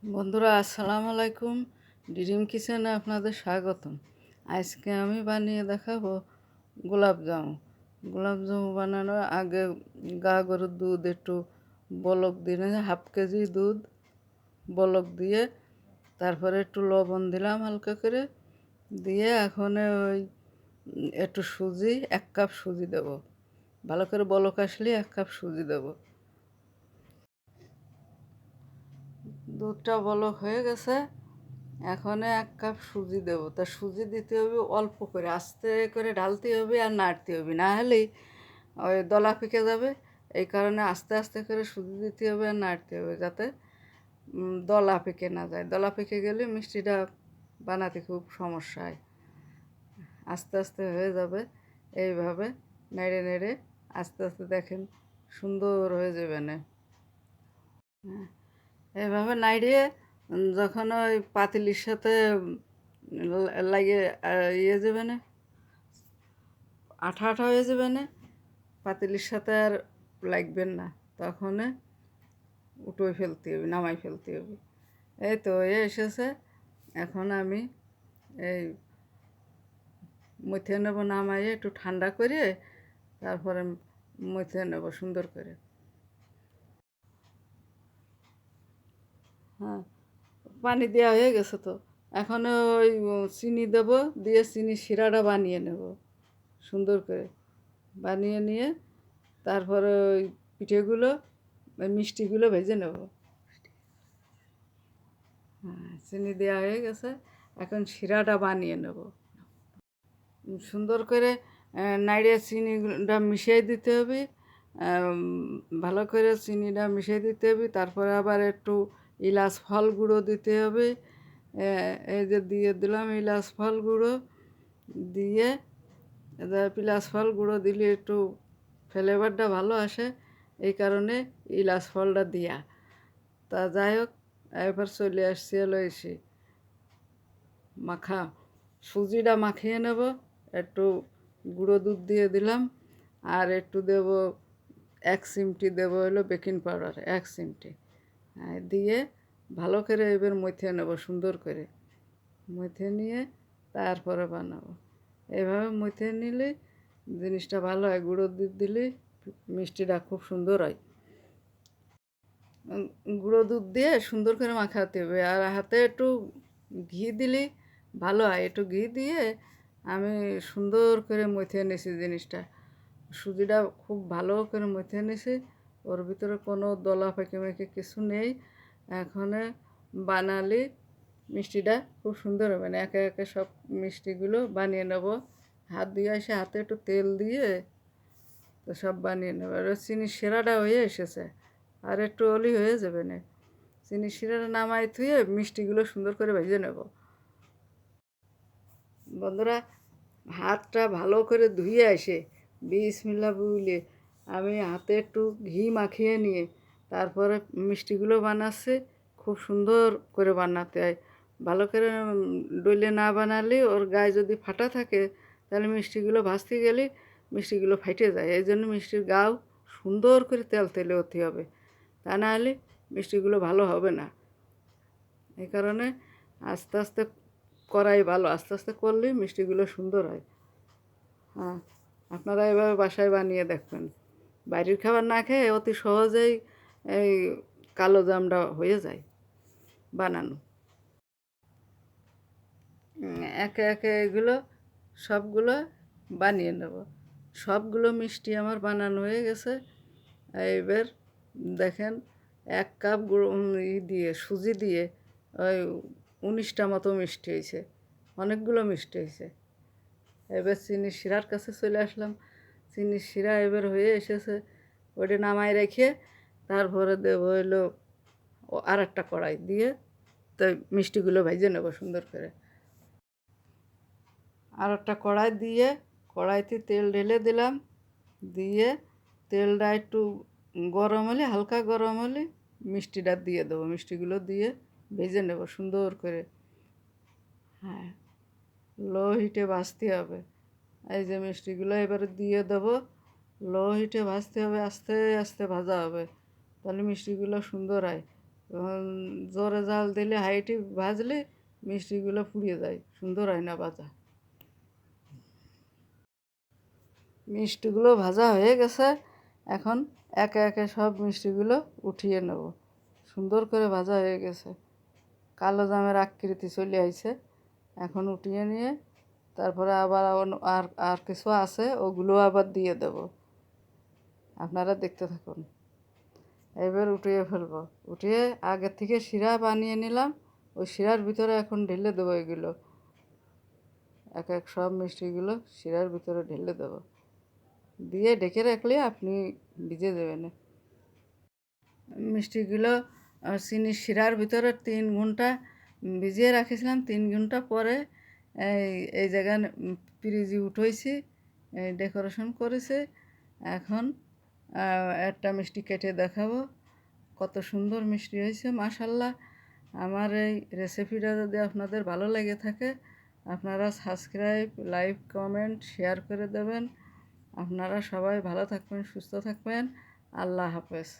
বন্ধুরা আসসালামু আলাইকুম। ড্রিম কিচেনে আপনাদের স্বাগতম। আজকে আমি বানিয়ে দেখাবো গোলাপ জামু। গোলাপ জামু বানানোর আগে গরুর দুধ একটু বলক দিয়ে, 1/2 কেজি দুধ বলক দিয়ে, তারপরে একটু লবণ দিলাম হালকা করে দিয়ে, এখন ওই একটু সুজি, 1 কাপ সুজি দেবো। ভালো করে বলক আসলে 1 কাপ সুজি দেবো। দুধটা বলক হয়ে গেছে, এখন 1 কাপ সুজি দেবো। তা সুজি দিতে হবে অল্প করে, আস্তে করে ঢালতে হবে আর নাড়তে হবে, না হলেই ওই দলা পেকে যাবে। এই কারণে আস্তে আস্তে করে সুজি দিতে হবে আর নাড়তে হবে, যাতে দলা পেকে না যায়। দলা পেকে গেলে মিষ্টিটা বানাতে খুব সমস্যা হয়। আস্তে আস্তে হয়ে যাবে এইভাবে নেড়ে নেড়ে, আস্তে আস্তে দেখেন সুন্দর হয়ে যাবে না। এইভাবে নাড়িয়ে যখন ওই পাতিলির সাথে লাগে ইয়ে যাবে না, আঠা আঠা হয়ে যাবে না, পাতিলির সাথে আর লাগবেন না, তখন উটোয় ফেলতে হবে, নামাই ফেলতে হবে। এই তো হয়ে এসেছে। এখন আমি এই মুথে নেবো, নামাইয়ে একটু ঠান্ডা করে তারপরে মুথে নেব সুন্দর করে। হ্যাঁ, পানি দেওয়া হয়ে গেছে তো। এখন ওই চিনি দেবো, দিয়ে চিনি শিরাটা বানিয়ে নেব সুন্দর করে। বানিয়ে নিয়ে তারপরে ওই পিঠেগুলো, ওই মিষ্টিগুলো ভেজে নেব। হ্যাঁ, চিনি দেওয়া হয়ে গেছে, এখন শিরাটা বানিয়ে নেব সুন্দর করে। নাড়িয়ে চিনিটা মিশিয়ে দিতে হবে, ভালো করে চিনিটা মিশিয়ে দিতে হবে। তারপরে আবার একটু ইলাচ ফল গুঁড়ো দিতে হবে। এই যে দিয়ে দিলাম ইলাচ ফল গুঁড়ো দিয়ে, ইলাচ ফল গুঁড়ো দিলে একটু ফ্লেভারটা ভালো আসে, এই কারণে ইলাচ ফলটা দিয়া। তা যাই হোক, এবার চলে আসছি হলো এসে মাখা সুজিটা মাখিয়ে নেব। একটু গুঁড়ো দুধ দিয়ে দিলাম, আর একটু দেব 1 চিমটি দেব হলো বেকিং পাউডার, 1 চিমটি দিয়ে ভালো করে এবার মথে নেব সুন্দর করে। মথে নিয়ে তারপরে বানাবো। এভাবে মথে নিলে জিনিসটা ভালো হয়, গুঁড়ো দুধ দিলে মিষ্টিটা খুব সুন্দর হয়। গুঁড়ো দুধ দিয়ে সুন্দর করে মাখাতে হবে, আর হাতে একটু ঘি দিলে ভালো হয়। একটু ঘি দিয়ে আমি সুন্দর করে মথে নিয়েছি জিনিসটা। সুজিটা খুব ভালো করে মথে নিয়েছি, ওর ভিতরে কোনো দলা পেকে মেকে কিছু নেই। এখন বানালে মিষ্টিটা খুব সুন্দর হবে না। একে একে সব মিষ্টিগুলো বানিয়ে নেব। হাত দিয়ে এসে হাতে একটু তেল দিয়ে তো সব বানিয়ে নেব। আর চিনি শিরাটা হয়ে এসেছে, আর একটু অলি হয়ে যাবে না। চিনি শিরাটা নামাই থুয়ে মিষ্টিগুলো সুন্দর করে ভেজে নেব। বন্ধুরা, হাতটা ভালো করে ধুয়ে আসে বিসমিল্লাহ বলে আমি হাতে একটু ঘি মাখিয়ে নিয়ে তারপরে মিষ্টিগুলো বানাচ্ছি। খুব সুন্দর করে বানাতে হয়, ভালো করে ডলে না বানালে ওর গায়ে যদি ফাটা থাকে তাহলে মিষ্টিগুলো ভাজতে গেলে মিষ্টিগুলো ফাটে যায়। এই জন্য মিষ্টির গাও সুন্দর করে তেল তেলে হতে হবে, তা না হলে মিষ্টিগুলো ভালো হবে না। এই কারণে আস্তে আস্তে করাই ভালো, আস্তে আস্তে করলেই মিষ্টিগুলো সুন্দর হয়। হ্যাঁ, আপনারা এভাবে বাসায় বানিয়ে দেখবেন। বাইরের খাবার না খেয়ে অতি সহজেই এই কালো জামটা হয়ে যায় বানানো। একে একে এগুলো সবগুলো বানিয়ে নেব। সবগুলো মিষ্টি আমার বানানো হয়ে গেছে। এবার দেখেন 1 কাপ গুঁড়ো দিয়ে সুজি দিয়ে ওই 19টা মতো মিষ্টি হয়েছে, অনেকগুলো মিষ্টি হয়েছে। এবার চিনি শিরার কাছে চলে আসলাম। চিনি শিরা এবার হয়ে এসেছে, ওটা নামাই রেখে তারপরে দেবো হলো আর একটা কড়াই দিয়ে, তো মিষ্টিগুলো ভেজে নেবো সুন্দর করে। আর একটা কড়াই দিয়ে কড়াইতে তেল ঢেলে দিলাম, দিয়ে তেলটা একটু গরম হলে, হালকা গরম হলে মিষ্টিটা দিয়ে দেবো। মিষ্টিগুলো দিয়ে ভেজে নেব সুন্দর করে। হ্যাঁ, লো হিটে ভাজতে হবে। এই যে মিষ্টিগুলো এবারে দিয়ে দেবো, লো হিটে ভাজতে হবে, আস্তে আস্তে ভাজা হবে, তাহলে মিষ্টিগুলো সুন্দর হয়। জোরে জাল দিলে হাইটে ভাজলে মিষ্টিগুলো পুড়িয়ে যায়, সুন্দর হয় না ভাজা। মিষ্টিগুলো ভাজা হয়ে গেছে, এখন একে একে সব মিষ্টিগুলো উঠিয়ে নেব। সুন্দর করে ভাজা হয়ে গেছে, কালো জামের আকৃতি চলে আইছে। এখন উঠিয়ে নিয়ে তারপরে আবার আর আর কিছু আছে, ওগুলো আবার দিয়ে দেব। আপনারা দেখতে থাকুন। এবার উঠিয়ে ফেলবো। উঠিয়ে আগের থেকে শিরা বানিয়ে নিলাম, ওই শিরার ভিতরে এখন ঢেলে দেবো এগুলো। এক এক সব মিষ্টিগুলো শিরার ভিতরে ঢেলে দেবো, দিয়ে ঢেকে রাখলে আপনি ভিজে দেবেন। মিষ্টিগুলো চিনির শিরার ভিতরে 3 ঘন্টা ভিজিয়ে রাখেছিলাম। 3 ঘন্টা পরে এই এই জায়গায় ফ্রিজে উঠেছি, ডেকোরেশন করেছে। এখন একটা মিষ্টি কেটে দেখাবো, কত সুন্দর মিষ্টি হয়েছে মাশাল্লাহ। আমার এই রেসিপিটা যদি আপনাদের ভালো লেগে থাকে, আপনারা সাবস্ক্রাইব, লাইক, কমেন্ট, শেয়ার করে দেবেন। আপনারা সবাই ভালো থাকবেন, সুস্থ থাকবেন। আল্লাহ হাফেজ।